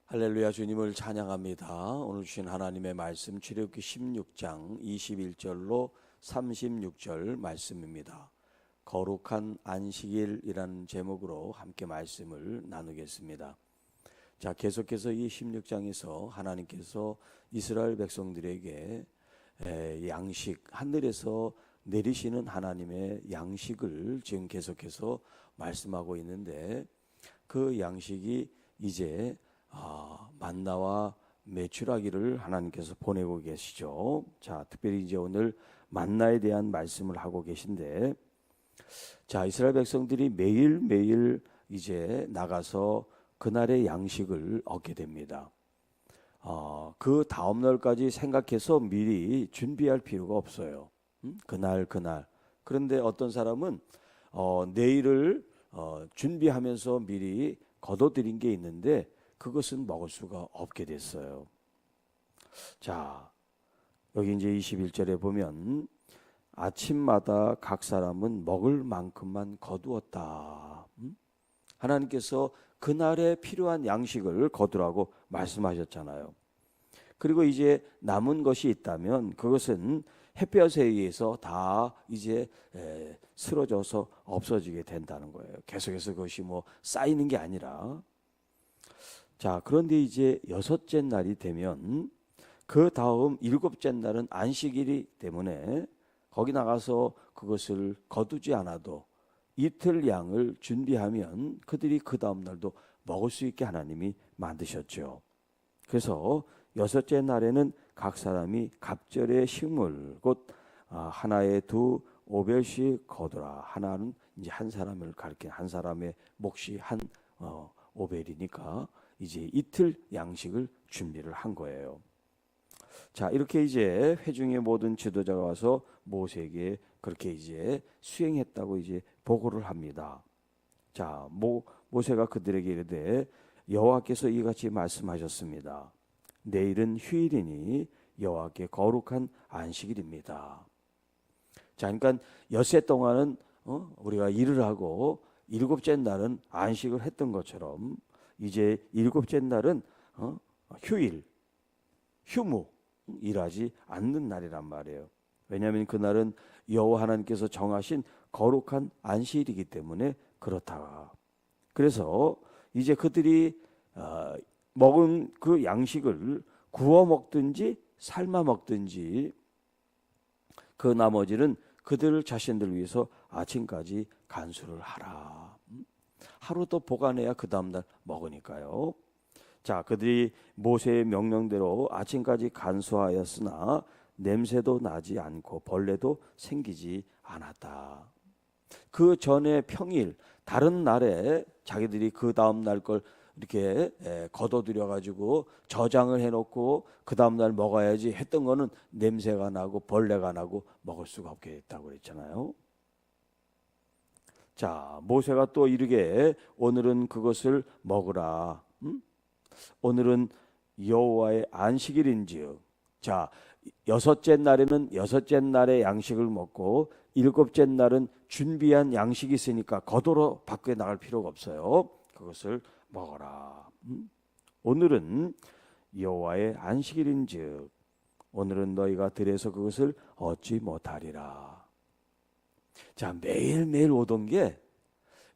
할렐루야. 주님을 찬양합니다. 오늘 주신 하나님의 말씀 출애굽기 16장 21절로 36절 말씀입니다. 거룩한 안식일이라는 제목으로 함께 말씀을 나누겠습니다. 자, 계속해서 이 16장에서 하나님께서 이스라엘 백성들에게 양식, 하늘에서 내리시는 하나님의 양식을 지금 계속해서 말씀하고 있는데, 그 양식이 이제 만나와 메추라기를 하나님께서 보내고 계시죠. 자, 특별히 이제 오늘 만나에 대한 말씀을 하고 계신데, 자, 이스라엘 백성들이 매일매일 이제 나가서 그날의 양식을 얻게 됩니다. 그 다음 날까지 생각해서 미리 준비할 필요가 없어요. 그날. 그런데 어떤 사람은 내일을 준비하면서 미리 거둬들인 게 있는데 그것은 먹을 수가 없게 됐어요. 자, 여기 이제 21절에 보면 아침마다 각 사람은 먹을 만큼만 거두었다. 하나님께서 그날에 필요한 양식을 거두라고 말씀하셨잖아요. 그리고 이제 남은 것이 있다면 그것은 햇볕에 의해서 다 이제 쓰러져서 없어지게 된다는 거예요. 계속해서 그것이 쌓이는 게 아니라. 자, 그런데 이제 여섯째 날이 되면 그 다음 일곱째 날은 안식일이 때문에 거기 나가서 그것을 거두지 않아도 이틀 양을 준비하면 그들이 그 다음 날도 먹을 수 있게 하나님이 만드셨죠. 그래서 여섯째 날에는 각 사람이 갑절의 식물 곧 하나에 2오벨씩 거두라. 하나는 이제 한 사람을 가리킨 한 사람의 몫이 한 오벨이니까 이제 이틀 양식을 준비를 한 거예요. 자, 이렇게 이제 회중의 모든 지도자가 와서 모세에게 그렇게 이제 수행했다고 이제 보고를 합니다. 자, 모세가 그들에게 이르되 여호와께서 이같이 말씀하셨습니다. 내일은 휴일이니 여호와께 거룩한 안식일입니다. 자, 그러니까 엿새 동안은 우리가 일을 하고 일곱째 날은 안식을 했던 것처럼 이제 일곱째 날은 휴일, 휴무, 일하지 않는 날이란 말이에요. 왜냐하면 그날은 여호와 하나님께서 정하신 거룩한 안식일이기 때문에 그렇다. 그래서 이제 그들이 먹은 그 양식을 구워 먹든지 삶아 먹든지 그 나머지는 그들 자신들 위해서 아침까지 간수를 하라. 하루 더 보관해야 그 다음날 먹으니까요. 자, 그들이 모세의 명령대로 아침까지 간수하였으나 냄새도 나지 않고 벌레도 생기지 않았다. 그 전에 평일 다른 날에 자기들이 그 다음 날 걸 이렇게 걷어들여 가지고 저장을 해놓고 그 다음 날 먹어야지 했던 거는 냄새가 나고 벌레가 나고 먹을 수가 없게 됐다고 그랬잖아요. 자, 모세가 또 이르게 오늘은 그것을 먹으라. 오늘은 여호와의 안식일인지요. 자, 여섯째 날에는 여섯째 날의 양식을 먹고 일곱째 날은 준비한 양식이 있으니까 겉으로 밖에 나갈 필요가 없어요. 그것을 먹어라. 오늘은 여호와의 안식일인즉 오늘은 너희가 들에서 그것을 얻지 못하리라. 자, 매일매일 오던 게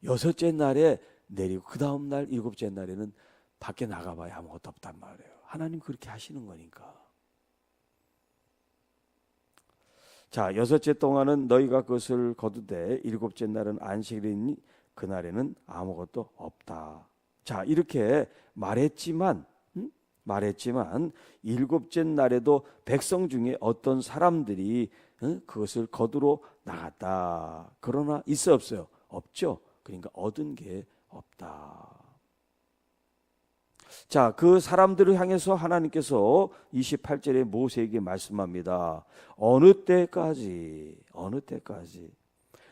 여섯째 날에 내리고 그 다음 날 일곱째 날에는 밖에 나가봐야 아무것도 없단 말이에요. 하나님 그렇게 하시는 거니까. 자, 여섯째 동안은 너희가 그것을 거두되 일곱째 날은 안식일이니 그날에는 아무것도 없다. 자, 이렇게 말했지만 일곱째 날에도 백성 중에 어떤 사람들이 그것을 거두러 나갔다. 그러나 있어 없어요? 없죠. 그러니까 얻은 게 없다. 자, 그 사람들을 향해서 하나님께서 28절에 모세에게 말씀합니다. 어느 때까지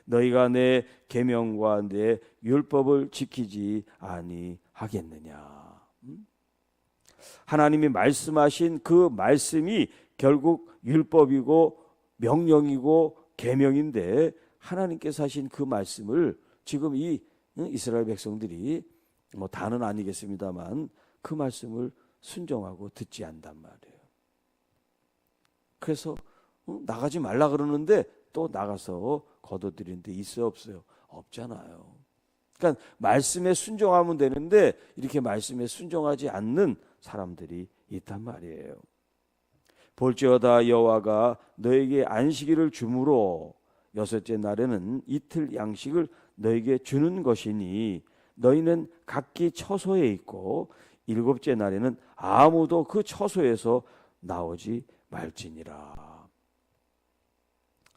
너희가 내 계명과 내 율법을 지키지 아니하겠느냐. 하나님이 말씀하신 그 말씀이 결국 율법이고 명령이고 계명인데 하나님께서 하신 그 말씀을 지금 이 이스라엘 백성들이 다는 아니겠습니다만 그 말씀을 순종하고 듣지 않단 말이에요. 그래서 나가지 말라 그러는데 또 나가서 거둬들이는 데 있어요, 없어요? 없잖아요. 그러니까 말씀에 순종하면 되는데 이렇게 말씀에 순종하지 않는 사람들이 있단 말이에요. 볼지어다 여호와가 너에게 안식일을 주므로 여섯째 날에는 이틀 양식을 너에게 주는 것이니 너희는 각기 처소에 있고 일곱째 날에는 아무도 그 처소에서 나오지 말지니라.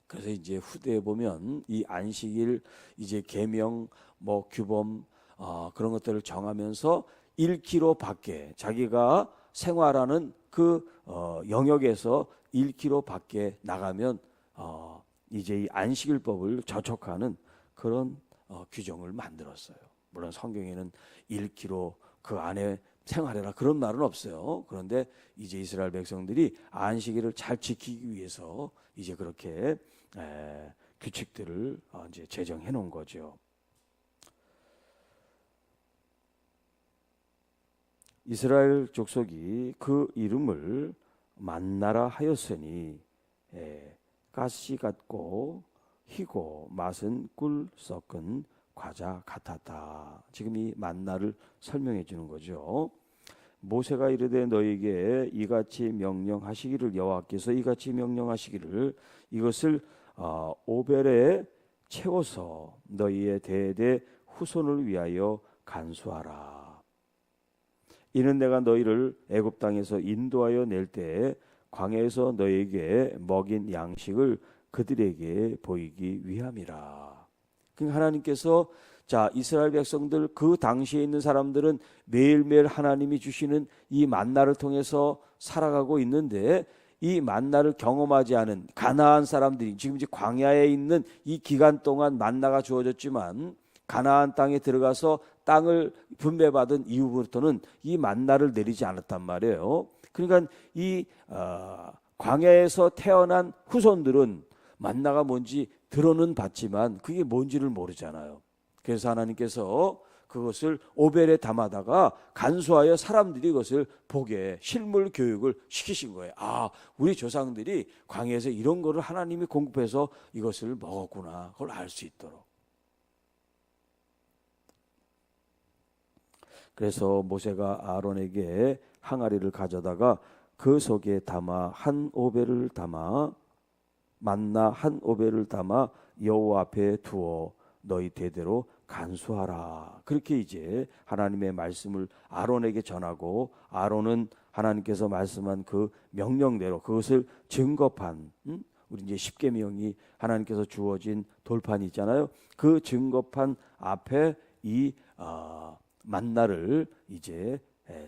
그래서 이제 후대에 보면 이 안식일 이제 계명 뭐 규범 그런 것들을 정하면서 1km 밖에 자기가 생활하는 그 영역에서 1km 밖에 나가면 이제 이 안식일법을 저촉하는 그런 규정을 만들었어요. 물론 성경에는 1km 그 안에 생활해라 그런 말은 없어요. 그런데 이제 이스라엘 백성들이 안식일을 잘 지키기 위해서 이제 그렇게 규칙들을 이제 제정해 놓은 거죠. 이스라엘 족속이 그 이름을 만나라 하였으니 가시 같고 희고 맛은 꿀 섞은 과자 같았다. 지금 이 만나를 설명해 주는 거죠. 모세가 이르되 너에게 이같이 명령하시기를 여호와께서 이같이 명령하시기를 이것을 오벨에 채워서 너희의 대대 후손을 위하여 간수하라. 이는 내가 너희를 애굽 땅에서 인도하여 낼 때에 광야에서 너희에게 먹인 양식을 그들에게 보이기 위함이라. 그러니까 하나님께서 자 이스라엘 백성들 그 당시에 있는 사람들은 매일매일 하나님이 주시는 이 만나를 통해서 살아가고 있는데 이 만나를 경험하지 않은 가나안 사람들이 지금 이제 광야에 있는 이 기간 동안 만나가 주어졌지만 가나안 땅에 들어가서 땅을 분배받은 이후부터는 이 만나를 내리지 않았단 말이에요. 그러니까 이 광야에서 태어난 후손들은 만나가 뭔지 들어는 봤지만 그게 뭔지를 모르잖아요. 그래서 하나님께서 그것을 오벨에 담아다가 간수하여 사람들이 그것을 보게 실물 교육을 시키신 거예요. 아, 우리 조상들이 광야에서 이런 거를 하나님이 공급해서 이것을 먹었구나. 그걸 알 수 있도록. 그래서 모세가 아론에게 항아리를 가져다가 그 속에 담아 한 오벨을 담아 만나 한 오벨을 담아 여호와 앞에 두어 너희 대대로 간수하라. 그렇게 이제 하나님의 말씀을 아론에게 전하고 아론은 하나님께서 말씀한 그 명령대로 그것을 증거판 우리 이제 십계명이 하나님께서 주어진 돌판이 있잖아요. 그 증거판 앞에 이 만나를 이제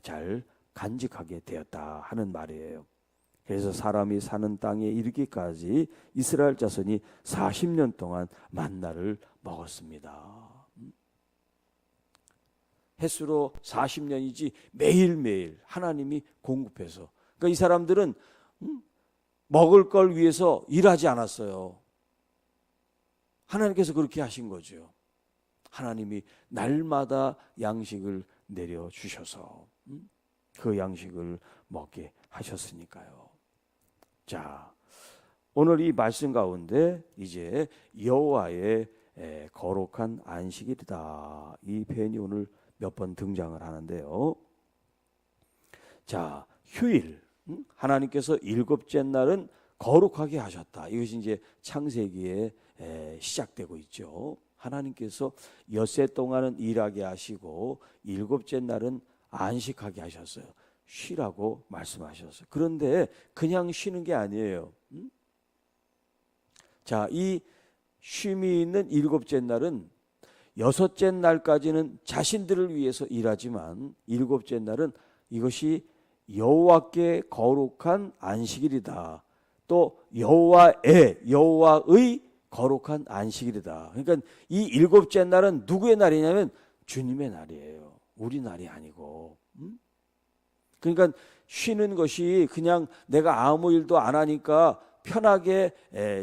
잘 간직하게 되었다 하는 말이에요. 그래서 사람이 사는 땅에 이르기까지 이스라엘 자손이 40년 동안 만나를 먹었습니다. 횟수로 40년이지 매일매일 하나님이 공급해서 그러니까 이 사람들은 먹을 걸 위해서 일하지 않았어요. 하나님께서 그렇게 하신 거죠. 하나님이 날마다 양식을 내려주셔서 그 양식을 먹게 하셨으니까요. 자, 오늘 이 말씀 가운데 이제 여호와의 거룩한 안식일이다. 이 표현이 오늘 몇 번 등장을 하는데요. 자, 휴일. 하나님께서 일곱째 날은 거룩하게 하셨다. 이것이 이제 창세기에 시작되고 있죠. 하나님께서 엿새 동안은 일하게 하시고 일곱째 날은 안식하게 하셨어요. 쉬라고 말씀하셨어요. 그런데 그냥 쉬는 게 아니에요. 자, 이 쉼이 있는 일곱째 날은 여섯째 날까지는 자신들을 위해서 일하지만 일곱째 날은 이것이 여호와께 거룩한 안식일이다. 또 여호와의 거룩한 안식일이다. 그러니까 이 일곱째 날은 누구의 날이냐면 주님의 날이에요. 우리 날이 아니고. 그러니까 쉬는 것이 그냥 내가 아무 일도 안 하니까 편하게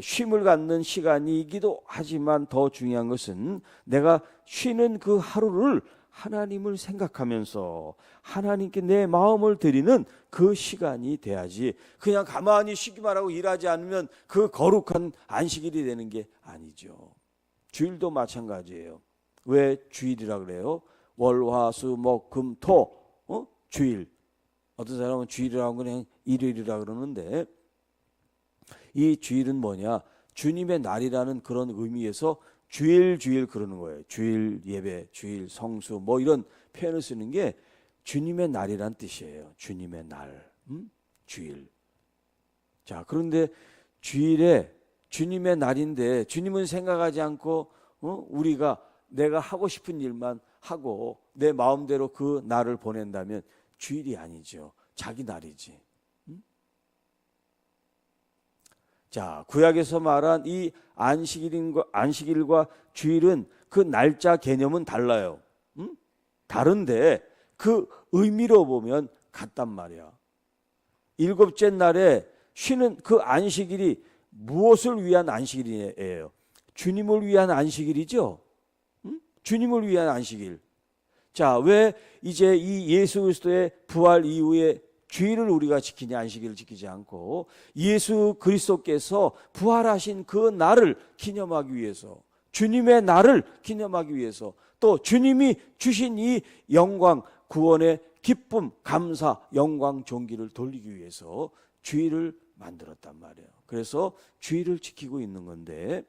쉼을 갖는 시간이기도 하지만 더 중요한 것은 내가 쉬는 그 하루를 하나님을 생각하면서 하나님께 내 마음을 드리는 그 시간이 돼야지, 그냥 가만히 쉬기만 하고 일하지 않으면 그 거룩한 안식일이 되는 게 아니죠. 주일도 마찬가지예요. 왜 주일이라 그래요? 월, 화, 수, 목, 금, 토, 주일. 어떤 사람은 주일이라고 그냥 일요일이라 그러는데, 이 주일은 뭐냐? 주님의 날이라는 그런 의미에서 주일 그러는 거예요. 주일 예배, 주일 성수 뭐 이런 표현을 쓰는 게 주님의 날이란 뜻이에요. 주님의 날, 주일. 자, 그런데 주일에 주님의 날인데 주님은 생각하지 않고 우리가 내가 하고 싶은 일만 하고 내 마음대로 그 날을 보낸다면 주일이 아니죠. 자기 날이지. 자, 구약에서 말한 이 안식일과 주일은 그 날짜 개념은 달라요. 다른데 그 의미로 보면 같단 말이야. 일곱째 날에 쉬는 그 안식일이 무엇을 위한 안식일이에요? 주님을 위한 안식일이죠. 주님을 위한 안식일. 자, 왜 이제 이 예수 그리스도의 부활 이후에 주일을 우리가 지키냐, 안식일을 지키지 않고 예수 그리스도께서 부활하신 그 날을 기념하기 위해서, 주님의 날을 기념하기 위해서, 또 주님이 주신 이 영광, 구원의 기쁨, 감사, 영광, 존귀를 돌리기 위해서 주일을 만들었단 말이에요. 그래서 주일을 지키고 있는 건데,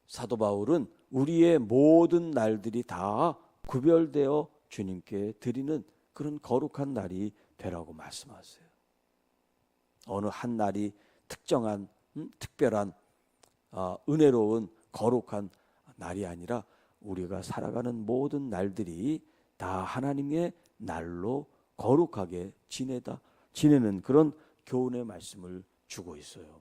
사도 바울은 우리의 모든 날들이 다 구별되어 주님께 드리는 그런 거룩한 날이 되라고 말씀하세요. 어느 한 날이 특정한 특별한 은혜로운 거룩한 날이 아니라 우리가 살아가는 모든 날들이 다 하나님의 날로 거룩하게 지내는 그런 교훈의 말씀을 주고 있어요.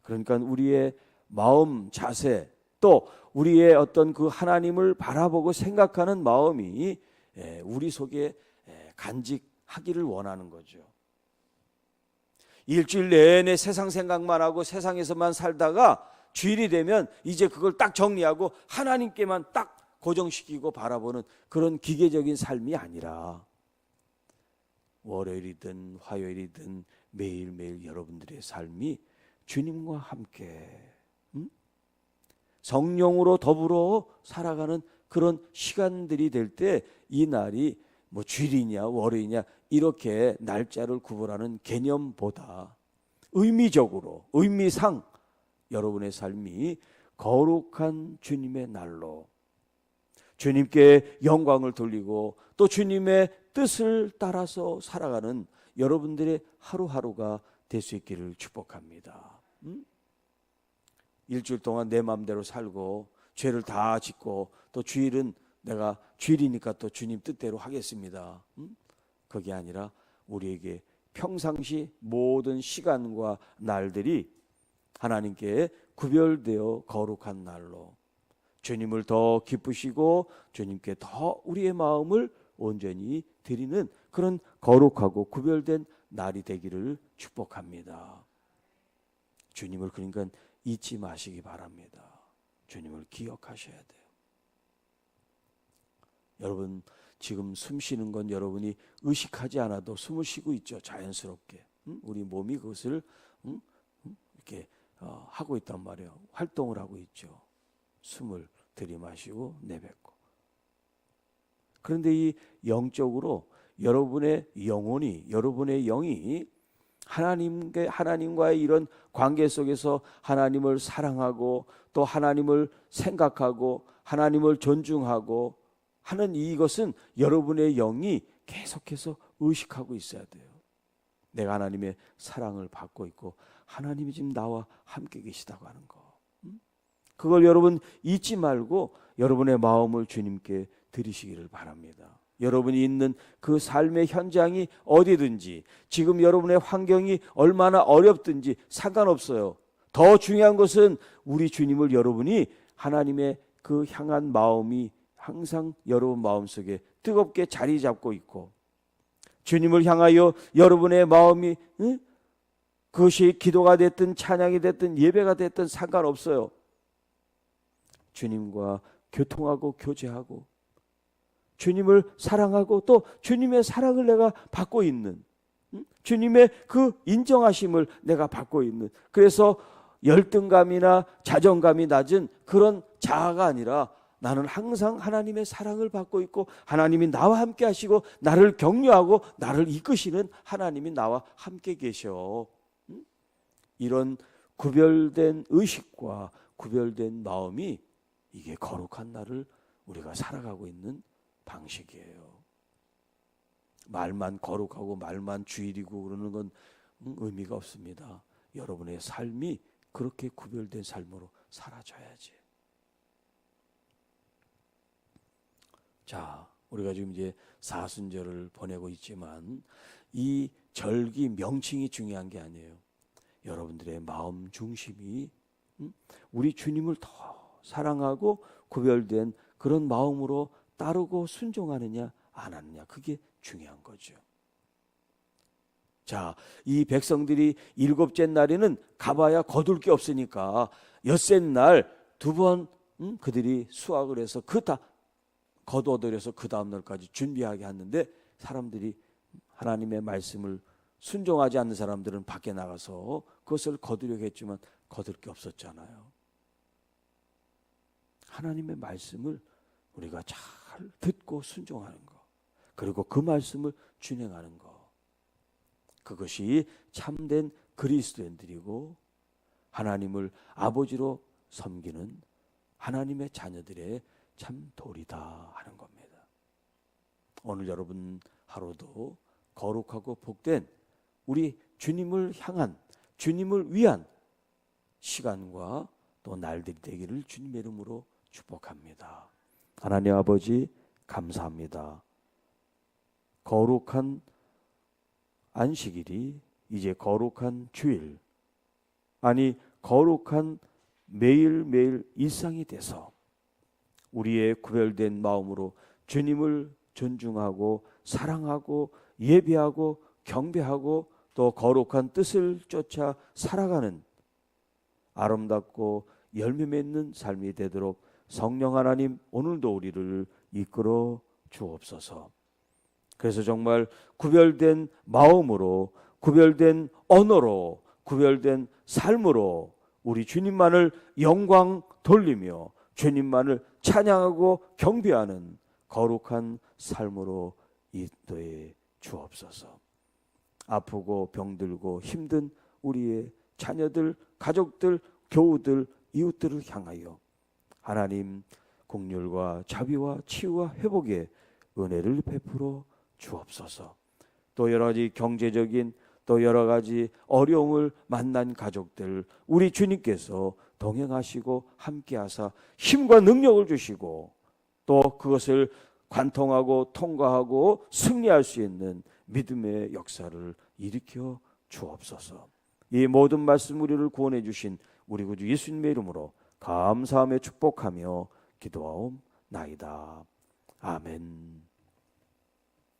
그러니까 우리의 마음 자세, 또 우리의 어떤 그 하나님을 바라보고 생각하는 마음이 우리 속에 간직하기를 원하는 거죠. 일주일 내내 세상 생각만 하고 세상에서만 살다가 주일이 되면 이제 그걸 딱 정리하고 하나님께만 딱 고정시키고 바라보는 그런 기계적인 삶이 아니라, 월요일이든 화요일이든 매일매일 여러분들의 삶이 주님과 함께 성령으로 더불어 살아가는 그런 시간들이 될 때, 이 날이 뭐 주일이냐 월요일이냐 이렇게 날짜를 구분하는 개념보다 의미적으로, 의미상 여러분의 삶이 거룩한 주님의 날로 주님께 영광을 돌리고 또 주님의 뜻을 따라서 살아가는 여러분들의 하루하루가 될 수 있기를 축복합니다. 일주일 동안 내 마음대로 살고 죄를 다 짓고 또 주일은 내가 주일이니까 또 주님 뜻대로 하겠습니다. 그게 아니라 우리에게 평상시 모든 시간과 날들이 하나님께 구별되어 거룩한 날로 주님을 더 기쁘시고 주님께 더 우리의 마음을 온전히 드리는 그런 거룩하고 구별된 날이 되기를 축복합니다. 주님을 그러니까 잊지 마시기 바랍니다. 주님을 기억하셔야 돼요. 여러분, 지금 숨 쉬는 건 여러분이 의식하지 않아도 숨을 쉬고 있죠. 자연스럽게. 우리 몸이 그것을 이렇게 하고 있단 말이에요. 활동을 하고 있죠. 숨을 들이마시고 내뱉고. 그런데 이 영적으로 여러분의 영혼이, 여러분의 영이 하나님과의 이런 관계 속에서 하나님을 사랑하고 또 하나님을 생각하고 하나님을 존중하고 하는 이것은 여러분의 영이 계속해서 의식하고 있어야 돼요. 내가 하나님의 사랑을 받고 있고 하나님이 지금 나와 함께 계시다고 하는 거. 그걸 여러분 잊지 말고 여러분의 마음을 주님께 드리시기를 바랍니다. 여러분이 있는 그 삶의 현장이 어디든지, 지금 여러분의 환경이 얼마나 어렵든지 상관없어요. 더 중요한 것은 우리 주님을 여러분이 하나님의 그 향한 마음이 항상 여러분 마음속에 뜨겁게 자리 잡고 있고, 주님을 향하여 여러분의 마음이 그것이 기도가 됐든 찬양이 됐든 예배가 됐든 상관없어요. 주님과 교통하고 교제하고 주님을 사랑하고 또 주님의 사랑을 내가 받고 있는, 주님의 그 인정하심을 내가 받고 있는, 그래서 열등감이나 자존감이 낮은 그런 자아가 아니라 나는 항상 하나님의 사랑을 받고 있고 하나님이 나와 함께 하시고 나를 격려하고 나를 이끄시는 하나님이 나와 함께 계셔. 이런 구별된 의식과 구별된 마음이 이게 거룩한 날을 우리가 살아가고 있는 방식이에요. 말만 거룩하고 말만 주일이고 그러는 건 의미가 없습니다. 여러분의 삶이 그렇게 구별된 삶으로 살아져야지. 자, 우리가 지금 이제 사순절을 보내고 있지만 이 절기 명칭이 중요한 게 아니에요. 여러분들의 마음 중심이 우리 주님을 더 사랑하고 구별된 그런 마음으로 따르고 순종하느냐 안 하느냐, 그게 중요한 거죠. 자, 이 백성들이 일곱째 날에는 가봐야 거둘 게 없으니까 엿새 날 두 번 그들이 수확을 해서 그 다 거두어들여서 그 다음 날까지 준비하게 하는데, 사람들이 하나님의 말씀을 순종하지 않는 사람들은 밖에 나가서 그것을 거두려고 했지만 거둘 게 없었잖아요. 하나님의 말씀을 우리가 잘 듣고 순종하는 거, 그리고 그 말씀을 준행하는 거, 그것이 참된 그리스도인들이고 하나님을 아버지로 섬기는 하나님의 자녀들의 참 도리다 하는 겁니다. 오늘 여러분 하루도 거룩하고 복된 우리 주님을 향한, 주님을 위한 시간과 또 날들이 되기를 주님의 이름으로 축복합니다. 하나님 아버지 감사합니다. 거룩한 안식일이 이제 거룩한 주일, 아니 거룩한 매일매일 일상이 돼서 우리의 구별된 마음으로 주님을 존중하고 사랑하고 예배하고 경배하고 또 거룩한 뜻을 쫓아 살아가는 아름답고 열매 맺는 삶이 되도록 성령 하나님 오늘도 우리를 이끌어 주옵소서. 그래서 정말 구별된 마음으로, 구별된 언어로, 구별된 삶으로 우리 주님만을 영광 돌리며 주님만을 찬양하고 경배하는 거룩한 삶으로 인도해 주옵소서. 아프고 병들고 힘든 우리의 자녀들, 가족들, 교우들, 이웃들을 향하여 하나님 긍휼과 자비와 치유와 회복의 은혜를 베풀어 주옵소서. 또 여러 가지 경제적인 또 여러 가지 어려움을 만난 가족들, 우리 주님께서 동행하시고 함께하사 힘과 능력을 주시고 또 그것을 관통하고 통과하고 승리할 수 있는 믿음의 역사를 일으켜 주옵소서. 이 모든 말씀 우리를 구원해 주신 우리 구주 예수님의 이름으로 감사하며 축복하며 기도하옵나이다. 아멘.